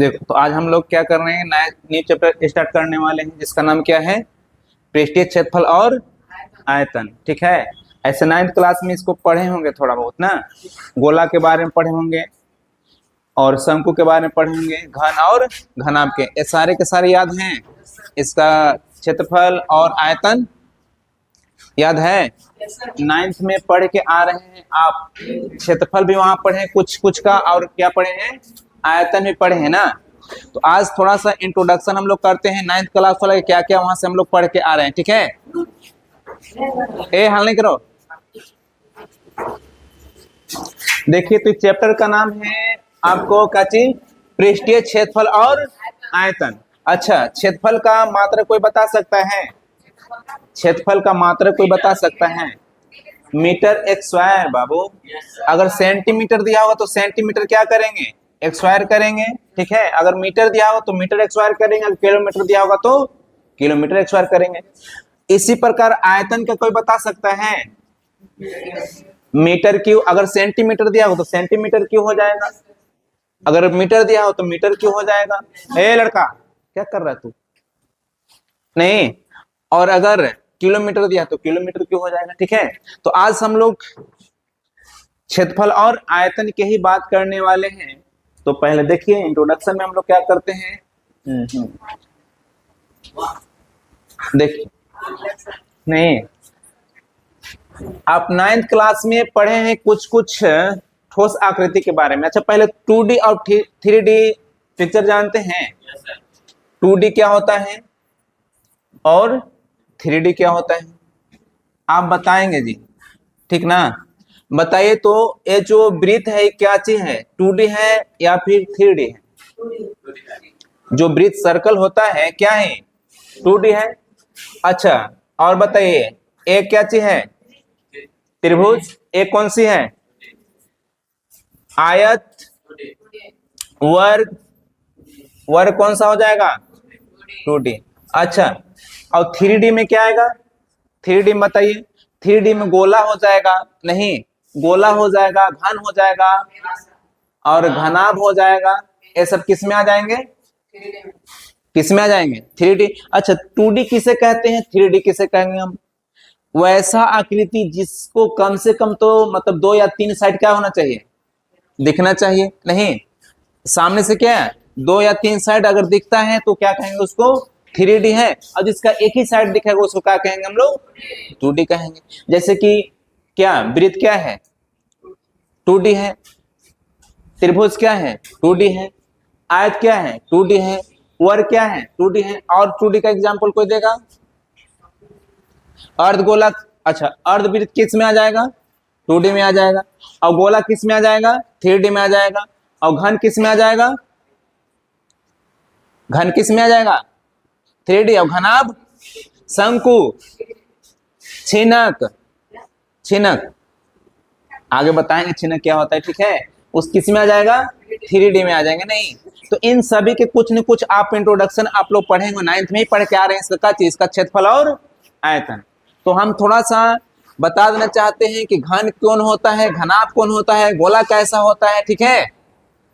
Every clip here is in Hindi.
देखो, तो आज हम लोग क्या कर रहे हैं, नया न्यू चैप्टर स्टार्ट करने वाले हैं जिसका नाम क्या है, पृष्ठीय क्षेत्रफल और आयतन। ठीक है, ऐसे 9th क्लास में इसको पढ़े होंगे थोड़ा बहुत ना, गोला के बारे में पढ़े होंगे और शंकु के बारे में पढ़े होंगे, घन और घनाभ के, ये सारे के सारे याद हैं। इसका क्षेत्रफल और आयतन याद है, 9th में पढ़ के आ रहे हैं आप। क्षेत्रफल भी वहां पढ़े कुछ कुछ का, और क्या पढ़े हैं, आयतन भी पढ़े हैं ना। तो आज थोड़ा सा इंट्रोडक्शन हम लोग करते हैं 9th क्लास वाला, क्या क्या वहां से हम लोग पढ़ के आ रहे हैं। ठीक है, हाल नहीं करो। देखिए, तो चैप्टर का नाम है आपको क्या चीज, पृष्ठीय क्षेत्रफल और आयतन। अच्छा, क्षेत्रफल का मात्रक कोई बता सकता है? क्षेत्रफल का मात्रक कोई बता सकता है? मीटर एक स्क्वायर बाबू। अगर सेंटीमीटर दिया होगा तो सेंटीमीटर क्या करेंगे, एक स्क्वायर करेंगे। ठीक है, अगर मीटर दिया होगा तो मीटर एक स्क्वायर करेंगे, अगर किलोमीटर दिया होगा तो किलोमीटर एक स्क्वायर करेंगे। इसी प्रकार आयतन का कोई बता सकता है? Metre cube. अगर सेंटीमीटर दिया हो तो सेंटीमीटर क्यूब हो जाएगा, अगर मीटर दिया हो तो मीटर क्यूब हो जाएगा। ए लड़का, क्या कर रहा है तू? नहीं, और अगर किलोमीटर दिया तो किलोमीटर क्यों हो जाएगा। ठीक है, तो आज हम लोग क्षेत्रफल और आयतन की ही बात करने वाले हैं। तो पहले देखिए, इंट्रोडक्शन में हम लोग क्या करते हैं। देखिए, नहीं, आप 9th क्लास में पढ़े हैं कुछ कुछ ठोस आकृति के बारे में। अच्छा, पहले 2D और 3D पिक्चर जानते हैं? 2D क्या होता है और 3D क्या होता है, आप बताएंगे जी, ठीक ना? बताइए तो, ये जो वृत्त है क्या चीज है, 2D है या फिर 3D है? जो वृत्त सर्कल होता है क्या है, 2D है। अच्छा, और बताइए, एक क्या चीज है, त्रिभुज। एक कौन सी है, आयत। वर्ग, वर्ग कौन सा हो जाएगा, 2D। अच्छा, और 3D में क्या आएगा? 3D में बताइए, 3D में गोला हो जाएगा, नहीं, गोला हो जाएगा, घन हो जाएगा और घनाभ हो जाएगा। ये सब किस में आ जाएंगे, किस में आ जाएंगे, 3D। अच्छा, 2D किसे कहते हैं, 3D किसे कहेंगे हम? वैसा आकृति जिसको कम से कम तो मतलब 2 या 3 साइड क्या होना चाहिए, दिखना चाहिए। नहीं, सामने से क्या है, 2 या 3 साइड अगर दिखता है तो क्या कहेंगे उसको, 3D है। और जिसका एक ही साइड दिखेगा उसको क्या कहेंगे हम लोग, 2D कहेंगे। जैसे कि क्या, वृत्त क्या है, 2D है। त्रिभुज क्या है, 2D है। आयत क्या है, 2D है। वर्ग क्या है, 2D है। और 2D का एग्जांपल कोई देगा? अर्धगोला। अच्छा, अर्धवृत्त किस में आ जाएगा, 2D में आ जाएगा। और गोला किस में आ जाएगा, 3D में आ जाएगा। और घन किस में आ जाएगा, घन किस में आ जाएगा, 3D। और घनाभ, शंकु, छिनक, छिनक आगे बताएंगे छिनक क्या होता है। ठीक है, उस किस में आ जाएगा, 3D में आ जाएंगे। नहीं, तो इन सभी के कुछ न कुछ आप इंट्रोडक्शन आप लोग पढ़ेंगे, 9th में ही पढ़ के आ रहे हैं इसका चीज, इसका क्षेत्रफल और आयतन। तो हम थोड़ा सा बता देना चाहते हैं कि घन कौन होता है, घनाभ कौन होता है, गोला कैसा होता है। ठीक है,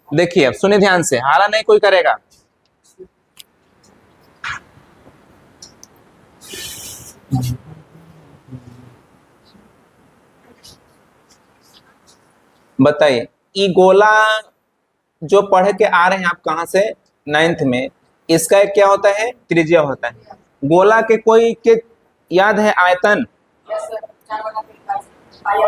देखिए अब सुनिए ध्यान से, हाला नहीं कोई करेगा। बताइए, ये गोला जो पढ़ के आ रहे हैं आप कहां से, 9th में, इसका क्या होता है, त्रिज्या होता है। गोला के कोई के याद है आयतन,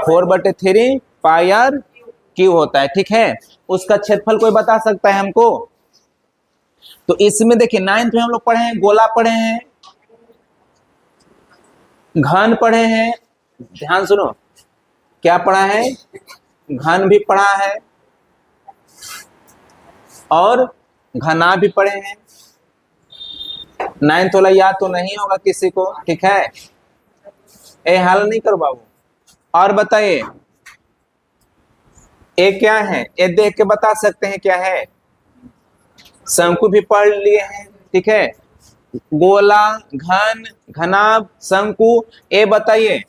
4/3 पाई आर क्यूब होता है। ठीक है, उसका क्षेत्रफल कोई बता सकता है हमको? तो इसमें देखिए, 9th में हम लोग पढ़े हैं, गोला पढ़े हैं, घन पढ़े हैं, ध्यान सुनो, क्या पढ़ा है, घन भी पढ़ा है और घना भी पढ़े हैं। 9th वाला याद तो नहीं होगा किसी को। ठीक है, ए हाल नहीं करो बाबू। और बताइए, ये क्या है, ये देख के बता सकते हैं क्या है, शंकु भी पढ़ लिए हैं। ठीक है, गोला, घन, घनाभ, शंकु। ये बताइए,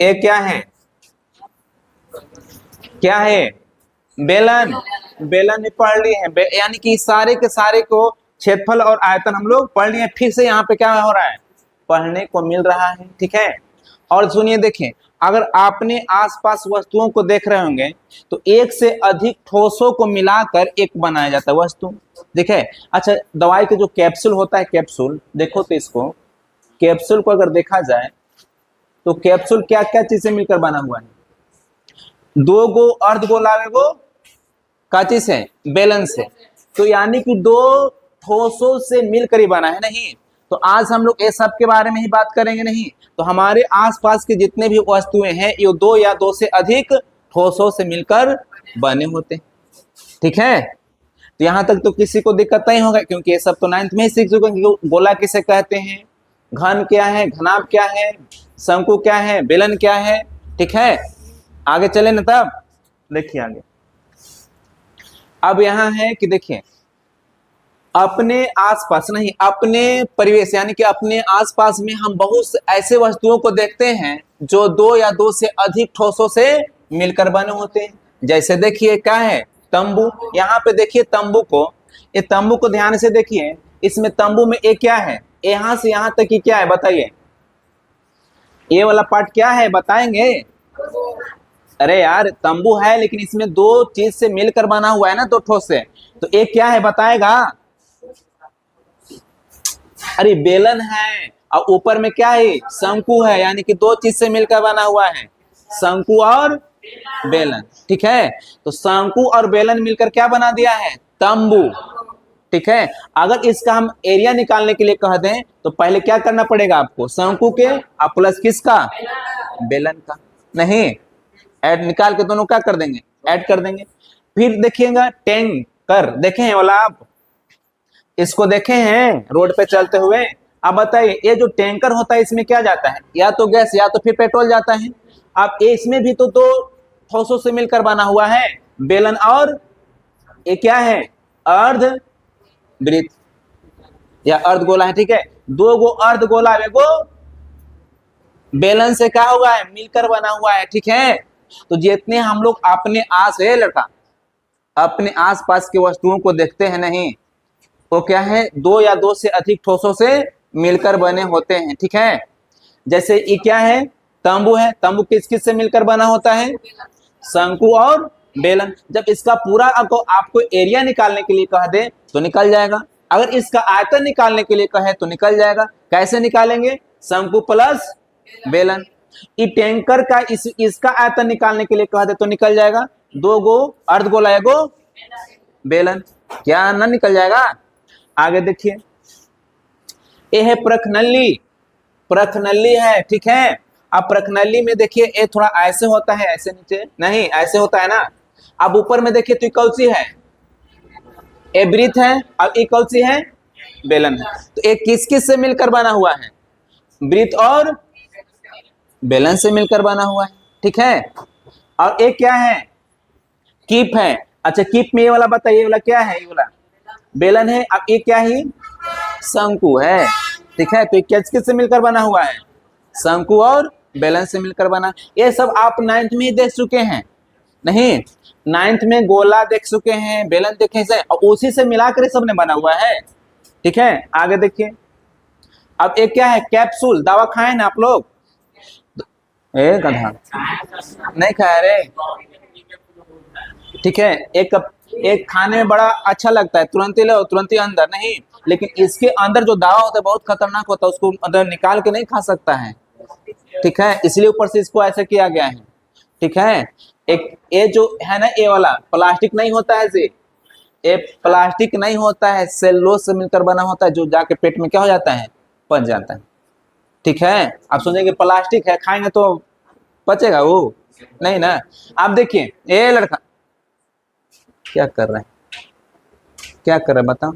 ये क्या है, क्या है, बेलन। बेलन में पढ़ लिए हैं, यानी कि सारे के सारे को क्षेत्रफल और आयतन हम लोग पढ़ लिए। फिर से यहाँ पे क्या हो रहा है, पढ़ने को मिल रहा है, ठीक है। और सुनिए देखिए, अगर आपने आसपास वस्तुओं को देख रहे होंगे तो एक से अधिक ठोसों को मिलाकर एक बनाया जाता है वस्तु, देखे। अच्छा, दवाई के जो कैप्सूल होता है, कैप्सूल देखो तो इसको, कैप्सूल को अगर देखा जाए तो कैप्सूल क्या क्या चीज से मिलकर बना हुआ है, दो गो अर्धगोला एगो काची से, बेलन से, तो यानी कि दो ठोसों से मिलकर ही बना है, नहीं। तो आज हम लोग ये सब के बारे में ही बात करेंगे, नहीं। तो हमारे आसपास के जितने भी वस्तुएं हैं ये दो या दो से अधिक ठोसों से मिलकर बने होते हैं, ठीक है। तो यहाँ तक तो किसी को दिक्कत नहीं होगा, क्योंकि ये सब तो 9th में ही सीख चुके हैं। गोला किसे कहते हैं, घन क्या है, घनाभ क्या है, शंकु क्या है, बेलन क्या है, ठीक है। आगे चले ना, तब देखिए आगे। अब यहाँ है कि देखिए, अपने आसपास नहीं, अपने परिवेश यानी कि अपने आसपास में हम बहुत से ऐसे वस्तुओं को देखते हैं जो दो या दो से अधिक ठोसों से मिलकर बने होते हैं। जैसे देखिए क्या है, तंबू। यहाँ पे देखिए तंबू को, ये तंबू को ध्यान से देखिए, इसमें तंबू में एक क्या है, यहाँ से यहाँ तक की क्या है बताइए, ये वाला पार्ट क्या है बताएंगे। अरे यार, तंबू है लेकिन इसमें दो चीज से मिलकर बना हुआ है ना, दो ठोस से, तो एक क्या है बताएगा। अरे बेलन है, और ऊपर में क्या है, शंकु है, यानी कि दो चीज से मिलकर बना हुआ है, शंकु और बेलन, ठीक है। तो शंकु और बेलन मिलकर क्या बना दिया है, तंबू, ठीक है। अगर इसका हम एरिया निकालने के लिए कह दें तो पहले क्या करना पड़ेगा आपको, शंकु के और प्लस किसका, बेलन का, नहीं, ऐड निकाल के दोनों क्या कर देंगे, ऐड कर देंगे। फिर देखिएगा टैंकर, देखे हैं वाला आप, इसको देखे हैं रोड पे चलते हुए। अब बताइए, ये जो टैंकर होता है इसमें क्या जाता है, या तो गैस या तो फिर पेट्रोल जाता है। अब इसमें भी तो दो ठोसों से मिलकर बना हुआ है, बेलन और ये क्या है, अर्ध वृत्त या अर्धगोला है, ठीक है। दो गो अर्धगोला एगो बेलन से क्या हुआ है, मिलकर बना हुआ है, ठीक है। तो जितने हम लोग अपने आस है लड़का, अपने आसपास की वस्तुओं को देखते हैं, नहीं, वो क्या है, दो या दो से अधिक ठोसों से मिलकर बने होते हैं, ठीक है। जैसे ये क्या है, तंबू है, तंबू किस किस से मिलकर बना होता है, शंकु और बेलन। जब इसका पूरा आपको एरिया निकालने के लिए कह दे तो निकल जाएगा, अगर इसका आयतन निकालने के लिए कहे तो निकल जाएगा। कैसे निकालेंगे, शंकु प्लस बेलन। ये टैंकर का इसका आयतन निकालने के लिए कह दे तो निकल जाएगा, दो गो अर्धगोला एगो बेलन, क्या ना निकल जाएगा। आगे देखिए, ये है प्रखनली, प्रखनली है, ठीक है। अब प्रखनली में देखिए, ये थोड़ा ऐसे होता है, ऐसे नीचे नहीं, ऐसे होता है ना। अब ऊपर में देखिए तो कौन सी है, ये वृत्त है, अब ये कौन सी है, बेलन है। तो ये किस किस से मिलकर बना हुआ है, वृत्त और बेलन से मिलकर बना हुआ है, ठीक है। और एक क्या है, कीप है। अच्छा, कीप में ये वाला बताइए, ये वाला क्या है, ये वाला बेलन है। अब ये क्या है, शंकु है, ठीक है। तो किस किस से मिलकर बना हुआ है, शंकु और बेलन से मिलकर बना। ये सब आप 9th में ही देख चुके हैं, नहीं, 9th में गोला देख चुके हैं, बेलन देखे से, और उसी से मिलाकर सबने बना हुआ है, ठीक है। आगे देखिए, अब एक क्या है, कैप्सूल। दवा खाए ना आप लोग, ए गधा नहीं खाया रे, ठीक है। एक खाने में बड़ा अच्छा लगता है, तुरंत ही लो तुरंत ही अंदर, नहीं, लेकिन इसके अंदर जो दावा होता है बहुत खतरनाक होता है, उसको अंदर निकाल के नहीं खा सकता है, ठीक है। इसलिए ऊपर से इसको ऐसे किया गया है, ठीक है। एक ये जो है ना, ये वाला प्लास्टिक नहीं होता है, ये प्लास्टिक नहीं होता है, सेलुलोज से मिलकर बना होता है, जो जाके पेट में क्या हो जाता है, पच जाता है, ठीक है। आप सोचेंगे प्लास्टिक है, खाएंगे तो पचेगा वो, नहीं ना। आप देखिए, ये लड़का क्या कर रहा है, क्या कर रहा है बताओ।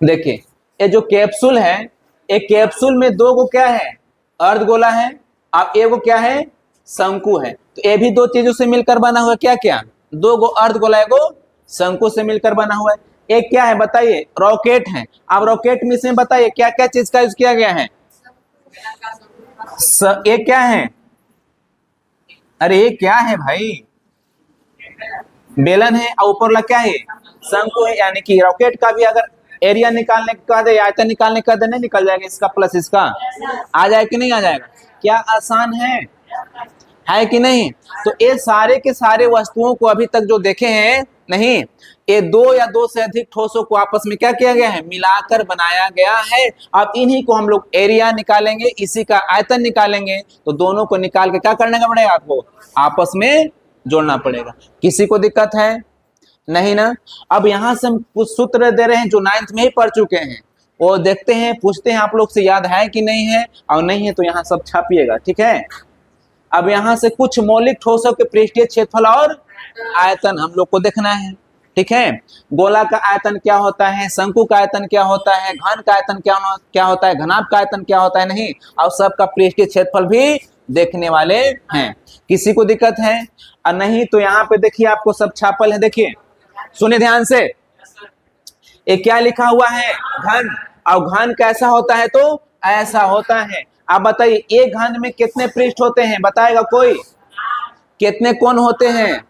देखिए, ये जो कैप्सूल है, एक कैप्सूल में दो गो क्या है, अर्धगोला है, अब एगो क्या है, शंकु है। तो ये भी दो चीजों से मिलकर बना हुआ, क्या क्या, दो गो अर्धगोला एगो शंकु से मिलकर बना हुआ है। एक क्या है बताइए, रॉकेट है। अब रॉकेट में इसमें बताइए क्या क्या चीज का यूज किया गया है, ये क्या है? अरे ये क्या है भाई? बेलन है और ऊपर वाला क्या है? शंकु है। यानी कि रॉकेट का भी अगर एरिया निकालने का दे, आयतन निकालने का दे, नहीं निकल जाएगा इसका प्लस इसका? आ जाएगा कि नहीं आ जाएगा? क्या आसान है कि नहीं? तो ये सारे के सारे वस्तुओं को अभी तक जो देखे हैं, नहीं, ये दो या दो से अधिक ठोसों को आपस में क्या किया गया है? मिलाकर बनाया गया है। अब इन्हीं को हम लोग एरिया निकालेंगे, इसी का आयतन निकालेंगे, तो दोनों को निकाल के क्या करने का पड़ेगा? आपको आपस में जोड़ना पड़ेगा। किसी को दिक्कत है? नहीं ना? अब यहां से हम कुछ सूत्र दे रहे हैं जो 9th में ही पढ़ चुके हैं, वो देखते हैं, पूछते हैं आप लोग से याद है कि नहीं है, और नहीं है तो यहाँ सब छापिएगा, ठीक है? अब यहां से कुछ मौलिक ठोसों के पृष्ठीय क्षेत्रफल और आयतन हम लोग को देखना है, ठीक है? गोला का आयतन क्या होता है, शंकु का आयतन क्या होता है, घन का आयतन क्या होता है, घनाभ का आयतन क्या होता है, नहीं, और सबका पृष्ठीय क्षेत्रफल भी देखने वाले हैं। किसी को दिक्कत है? और नहीं तो यहाँ पे देखिए आपको सब छापल है, देखिए सुनिए ध्यान से। ये क्या लिखा हुआ है? घन। और घन कैसा होता है? तो ऐसा होता है। आप बताइए एक घन में कितने पृष्ठ होते हैं? बताएगा कोई? कितने कोण होते हैं?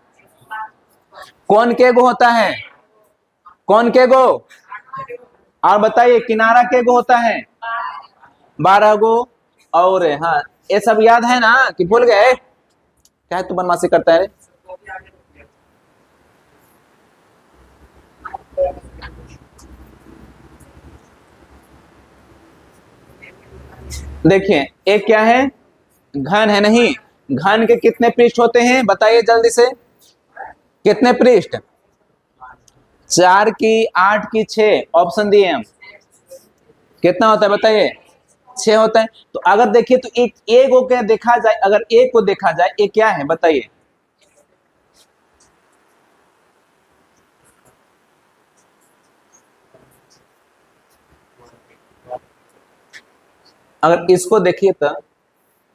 कोण के गो होता है? कोण के गो? और बताइए किनारा के गो होता है? 12 गो। और हाँ, ये सब याद है ना कि भूल गए? क्या है तू बदमाशी करता है? देखिए एक क्या है? घन है, नहीं? घन के कितने पृष्ठ होते हैं? बताइए जल्दी से। कितने पृष्ठ? 4 की, 8 की, 6? ऑप्शन दिए हम। कितना होता है बताइए? 6 होता है। तो अगर देखिए तो एक को क्या देखा जाए, अगर एक को देखा जाए, ये क्या है बताइए? अगर इसको देखिए तो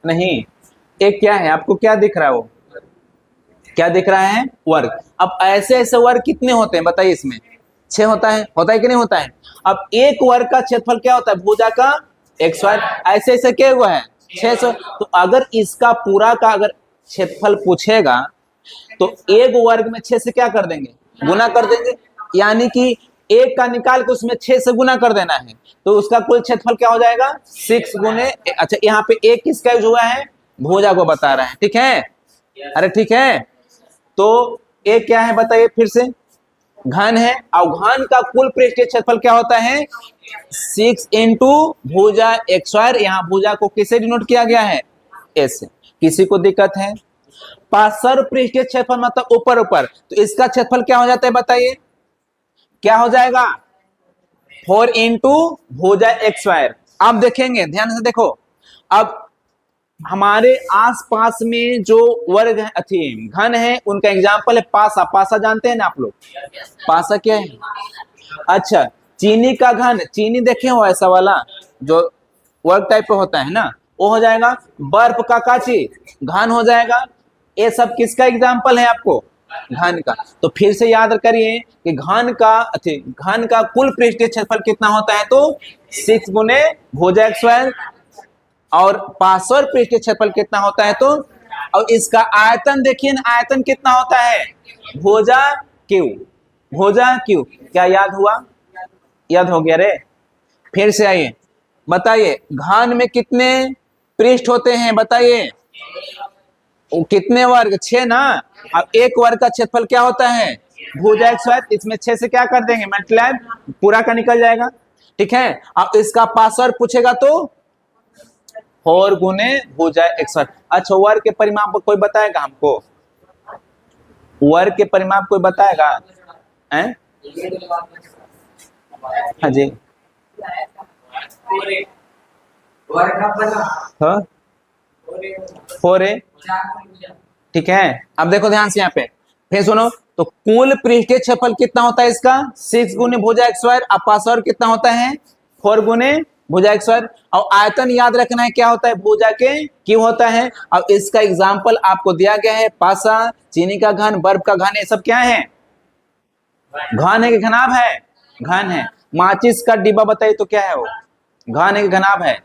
नहीं, एक क्या है? आपको क्या दिख रहा है? वो क्या दिख रहा है? वर्ग। अब ऐसे ऐसे वर्ग कितने होते हैं बताइए? इसमें 6 होता है कि नहीं होता है? अब एक वर्ग का क्षेत्रफल क्या होता है? भुजा का x वर्ग। ऐसे ऐसे क्या हुआ है? 600। तो अगर इसका पूरा का अगर क्षेत्रफल पूछेगा तो एक वर्ग में 6 से क्या कर देंगे? गुना कर देंगे। यानी कि एक का निकाल के उसमें 6 से गुना कर देना है, तो उसका कुल क्षेत्रफल क्या हो जाएगा? 6 गुने। अच्छा यहाँ पे एक किसका यूज हुआ है? भुजा को बता रहे हैं, ठीक है? अरे ठीक है। तो एक क्या है बताइए फिर से? घन है। और घन का कुल पृष्ठीय क्षेत्रफल क्या होता है? 6 इंटू भुजा x स्क्वायर। यहाँ भुजा को किसे डिनोट किया गया है? ऐसे। किसी को दिक्कत है? पार्श्व पृष्ठीय क्षेत्रफल मतलब ऊपर ऊपर, तो इसका क्षेत्रफल क्या हो जाता है बताइए? क्या हो जाएगा? 4 इंटू भुजा x स्क्वायर। अब देखेंगे ध्यान से, देखो अब हमारे आसपास में जो वर्ग है, अथी घन है, उनका एग्जाम्पल है पासा। पासा जानते हैं ना आप लोग? पासा क्या है? अच्छा, चीनी का घन, चीनी देखे हो ऐसा वाला जो वर्ग टाइप पे होता है ना, वो हो जाएगा। बर्फ का काची घन हो जाएगा। ये सब किसका एग्जाम्पल है आपको? घन का। तो फिर से याद करिए कि घन का कुल पृष्ठीय क्षेत्रफल कितना होता है? तो 6 गुने भुजा x स्क्वायर। और पार्श्व पृष्ठीय क्षेत्रफल कितना होता है? तो और इसका आयतन देखिए ना, आयतन कितना होता है? भुजा क्यू। भुजा क्यू। क्या याद हुआ? याद हो गया रे? फिर से आइए, बताइए घन में कितने पृष्ठ होते हैं बताइए? कितने वर्ग? 6 ना। अब एक वर्ग का क्षेत्रफल क्या होता है? भुजा x स्क्वायर। इसमें 6 से क्या कर देंगे? मल्टीप्लाई, पूरा का निकल जाएगा, ठीक है? अब इसका पार्श्व पूछेगा तो 4 गुने भुजा x स्क्वायर। अच्छा, वर्ग के परिमाप कोई बताएगा हमको? वर्ग के परिमाप कोई बताएगा? हैं? हाँ जी। हाँ 4a, ठीक है? अब देखो ध्यान से यहाँ पे, फिर सुनो। तो कुल पृष्ठीय क्षेत्रफल कितना होता है इसका? 6 गुने भुजा x स्क्वायर। अब पार्श्व कितना होता है? 4 गुने भुजा x स्क्वायर। और आयतन याद रखना है क्या होता है? भुजा के क्यों होता है। अब इसका एग्जाम्पल आपको दिया गया है पासा, चीनी का घन, बर्फ का घन। ये सब क्या है? घन है कि घनाभ है? घन है। माचिस का डिब्बा बताइए तो क्या है वो? घन है कि घनाभ है?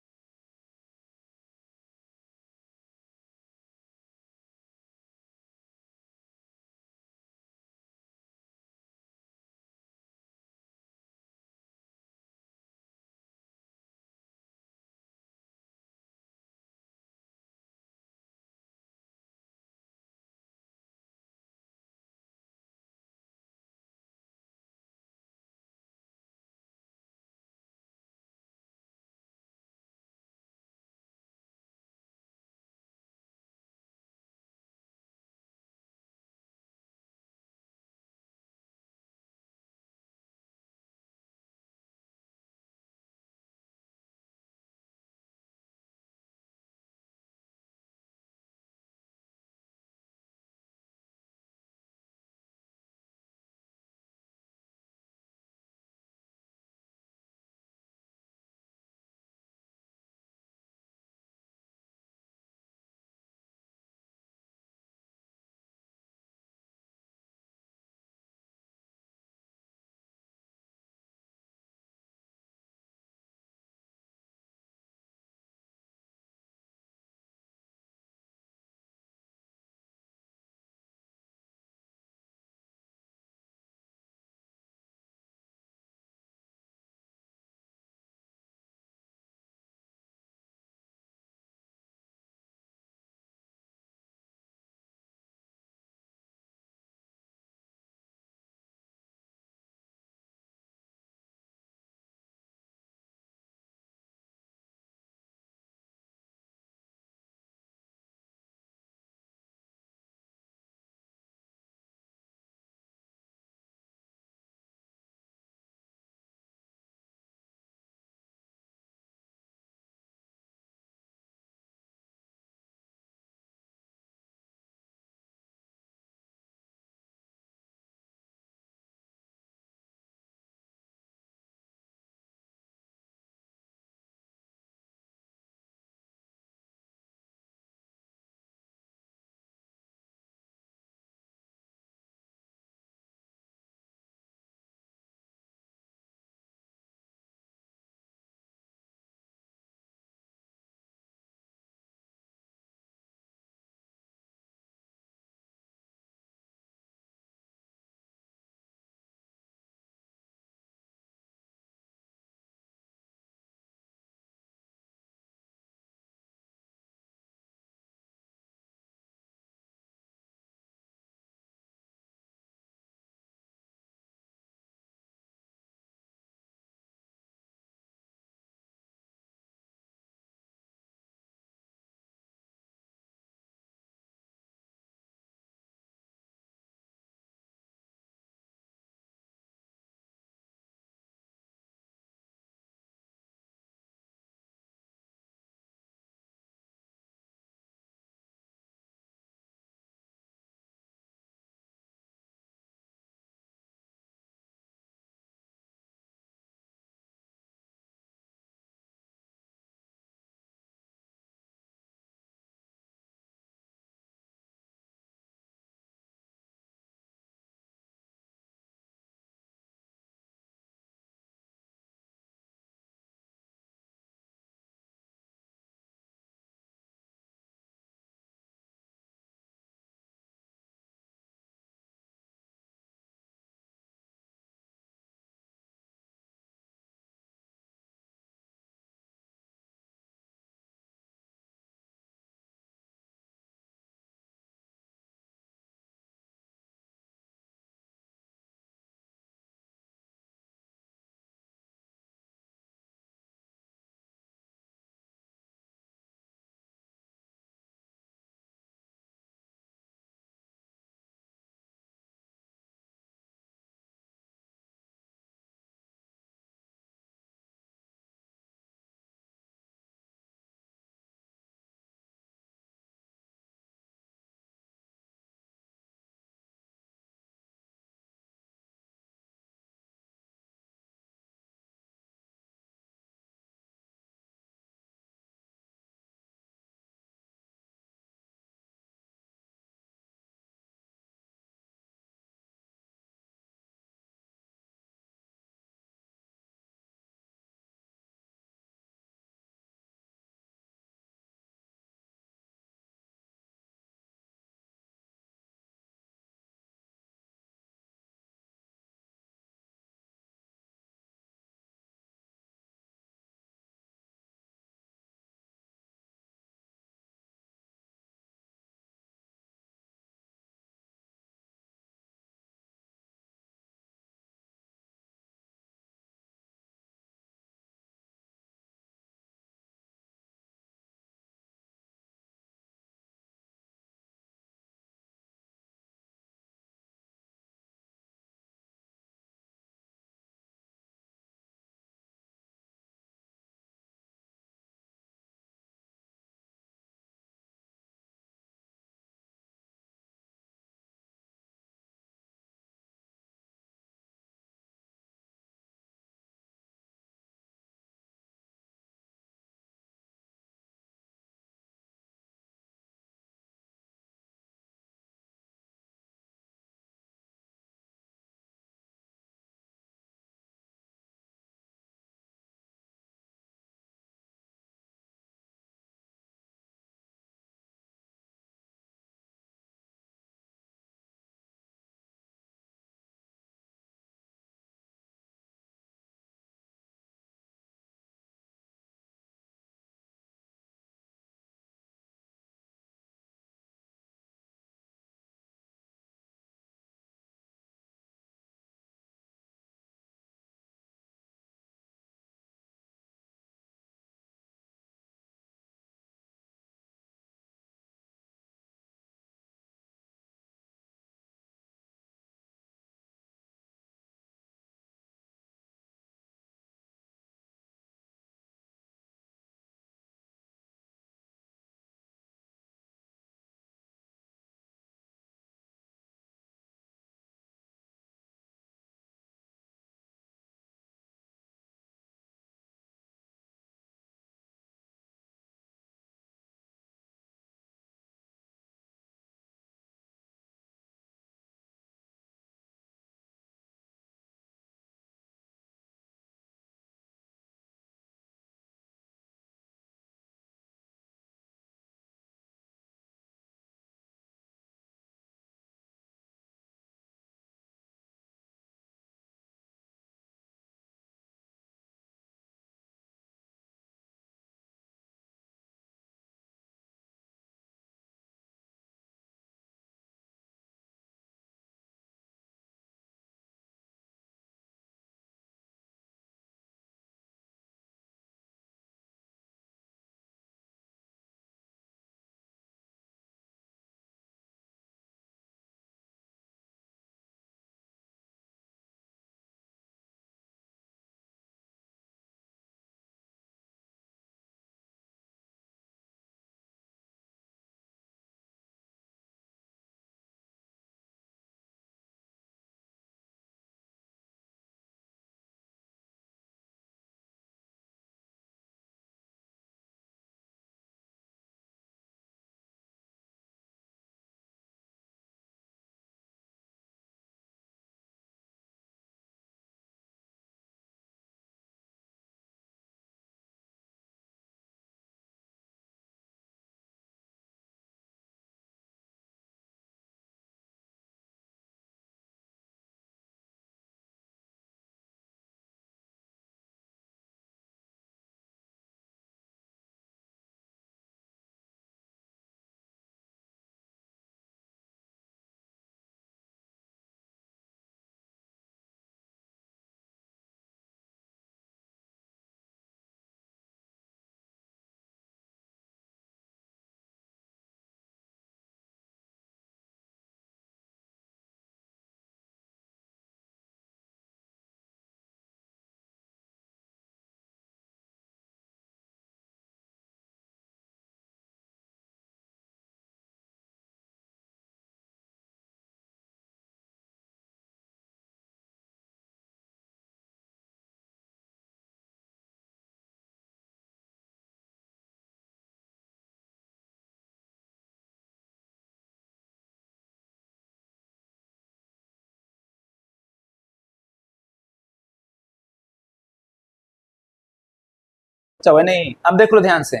चलो नहीं, अब देख लो ध्यान से,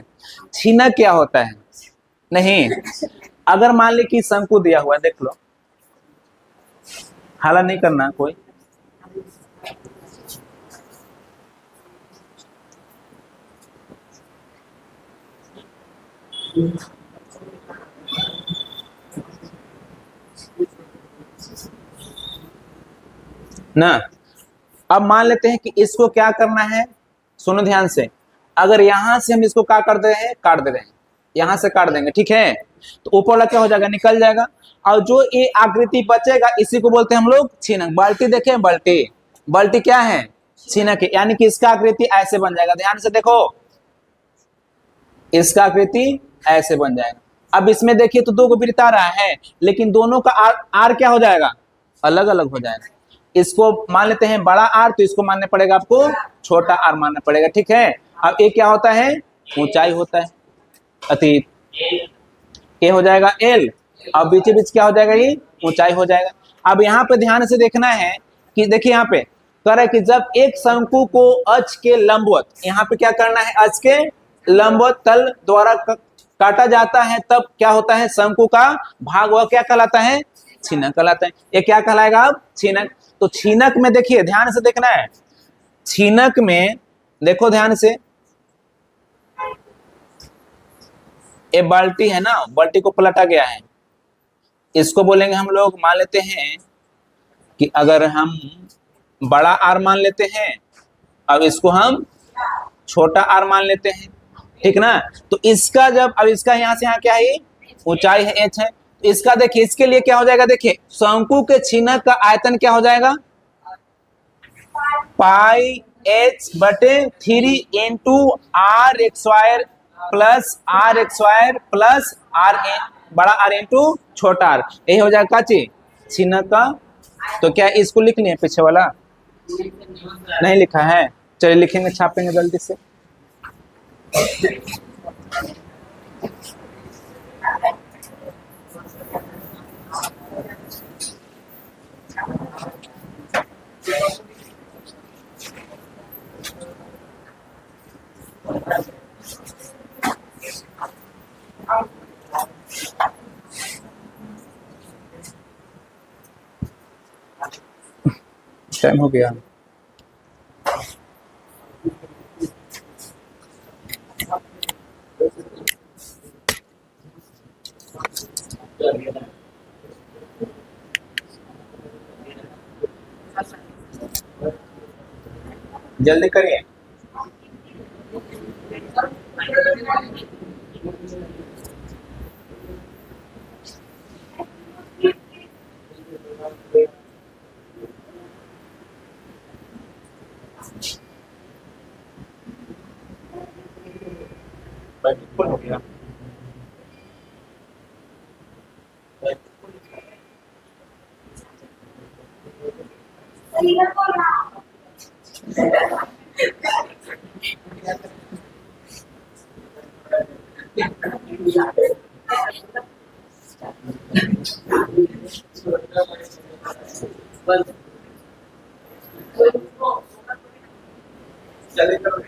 छीनक क्या होता है? नहीं, अगर मान ली कि शंकु दिया हुआ है, देख लो, हाला नहीं करना कोई, ना। अब मान लेते हैं कि इसको क्या करना है, सुनो ध्यान से, अगर यहां से हम इसको क्या कर दे रहे हैं, काट दे रहे हैं, यहां से काट देंगे, ठीक है, तो ऊपर वाला क्या हो जाएगा, निकल जाएगा, और जो ये आकृति बचेगा इसी को बोलते हैं हम लोग छीनक। बाल्टी देखें, बाल्टी, बाल्टी क्या है, छीनक है, यानी कि इसका आकृति ऐसे बन जाएगा, ध्यान से देखो, इसका आकृति ऐसे बन जाएगा। अब इसमें देखिए तो दो को वृत्त आ रहा है, लेकिन दोनों का आर क्या हो जाएगा, अलग अलग हो जाएगा। इसको मान लेते हैं बड़ा आर, तो इसको मानना पड़ेगा आपको छोटा आर मानना पड़ेगा, ठीक है। अब ए क्या होता है, ऊंचाई होता है, अतीत, ए हो जाएगा एल, अब बीच बीच क्या हो जाएगा, ये ऊंचाई हो जाएगा। अब यहाँ पे ध्यान से देखना है कि देखिए यहाँ पे कह रहा है कि जब एक शंकु को अक्ष के लंबवत, यहाँ पे क्या करना है, अक्ष के लंबवत तल द्वारा काटा जाता है, तब क्या होता है, शंकु का भाग वह क्या कहलाता है, छीनक कहलाता है। ये क्या कहलाएगा अब, छीनक। तो छीनक में देखिए ध्यान से देखना है, छीनक में देखो ध्यान से, ये बाल्टी है ना, बाल्टी को पलटा गया है, इसको बोलेंगे हम लोग, मान लेते हैं कि अगर हम बड़ा आर मान लेते हैं, अब इसको हम छोटा आर मान लेते हैं, ठीक ना। तो इसका जब, अब इसका यहां से यहाँ क्या है, ऊंचाई है एच है, तो इसका देखिए, इसके लिए क्या हो जाएगा, देखिए शंकु के छीनक का आयतन क्या हो जाएगा, पाई एच बटे 3 into R x square plus R x square plus R बड़ा आर इंटू छोटा आर, यही हो जाएगा काची छीनक का। तो क्या इसको लिख लिए पीछे वाला, नहीं लिखा है, चलिए लिखेंगे, छापेंगे जल्दी से। टाइम हो गया, जल्दी करिए। हो गया, जल्दी करो।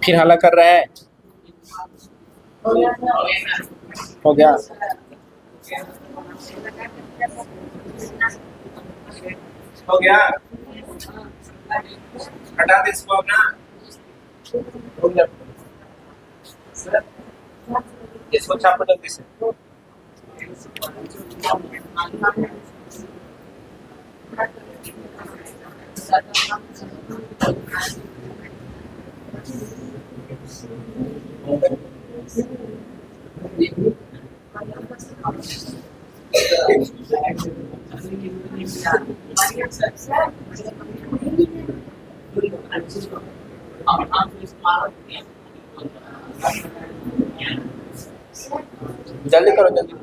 फिर हला कर रहा है। हो गया। हो गया, हटा दे इसको अब ना। हो गया, इसको छापो जल्दी से। जल्दी करो जल्दी।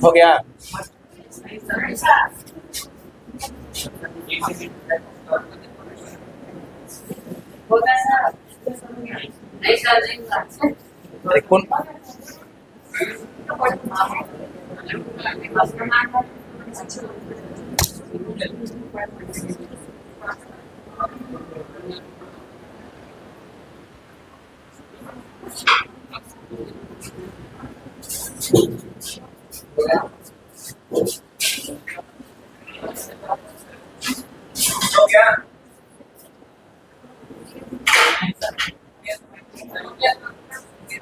हो गया। कौन हो गया।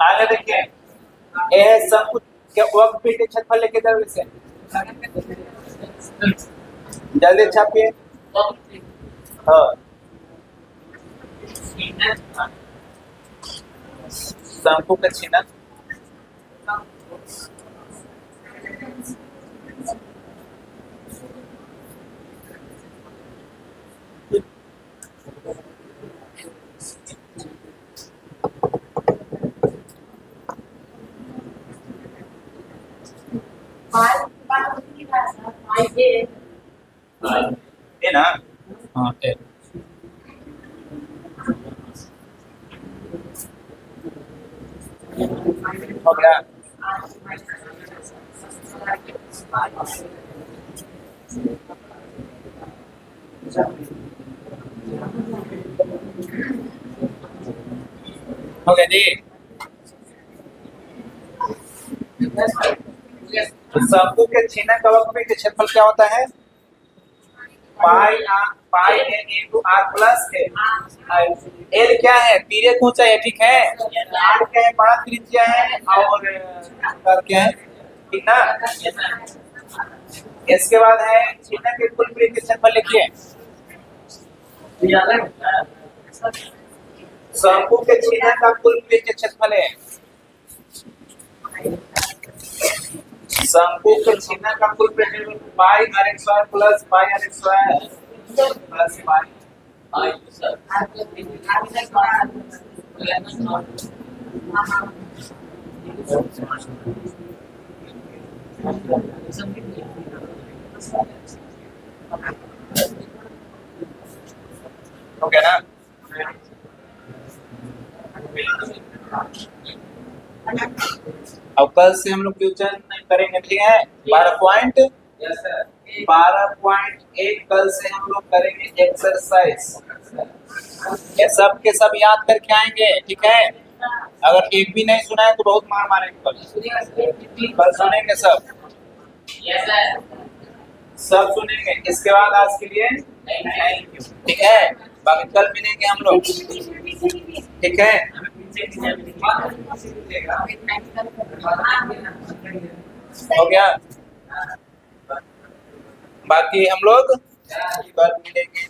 आगे देखिए, यह सब कुछ के वर्क पीट छत पर लेके जाओ इसे, जल्दी छापिए। हाँ, शैम्पू का छीना। ये ना, हाँ हो गया। हो गया जी। तो शैम्पू के छीना का वक्त के क्षेत्रफल क्या होता है? Pi A into R plus A. L क्या है? पीरियड ऊंचा है, ठीक है। आर क्या है? बड़ा त्रिज्या है। और क्या है? ठीक ना? इसके बाद है छेदक के कुल वृत्त के क्षेत्रफल लिखिए। शंकु के छेदक का कुल वृत्त के क्षेत्रफल है। शंकु के छेदक का कुल वृत्त pi R x square plus pi R x square plus pi. Okay ना? अब कल से हम लोग क्वेश्चन करेंगे, ठीक है? 12.1 कल से हम लोग करेंगे एक्सरसाइज। ये सब के सब याद करके आएंगे, ठीक है? अगर एक भी नहीं सुना है तो बहुत मार मारेंगे कल सुनेंगे सब। सब सुनेंगे। इसके बाद आज के लिए थैंक यू, ठीक है? बाकी कल मिलेंगे हम लोग, ठीक है? हो गया? बाकी हम लोग कल मिलेंगे।